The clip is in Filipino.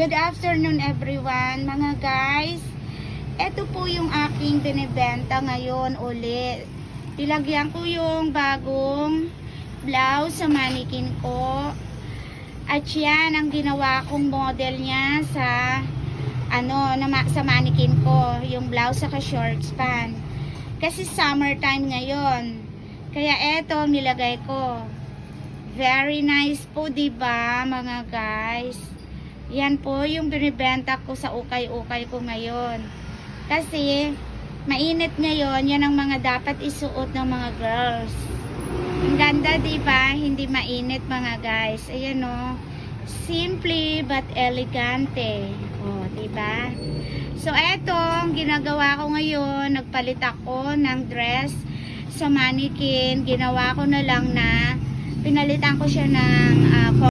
Good afternoon everyone mga guys. Ito po yung aking binibenta ngayon ulit. Nilagyan ko yung bagong blouse sa mannequin ko. At yan ang ginawa kong model niya sa sa mannequin ko, yung blouse saka shorts pan. Kasi summertime ngayon. Kaya eto nilagay ko. Very nice po, 'di ba, mga guys? Yan po yung binibenta ko sa ukay-ukay ko ngayon. Kasi mainit ngayon, yan ang mga dapat isuot ng mga girls. Ang ganda, 'di ba? Hindi mainit, mga guys. Ayan oh. Simple but elegante. Oh, 'di ba? So eto, ang ginagawa ko ngayon, nagpalit ako ng dress sa mannequin. Ginawa ko na lang na pinalitan ko siya ng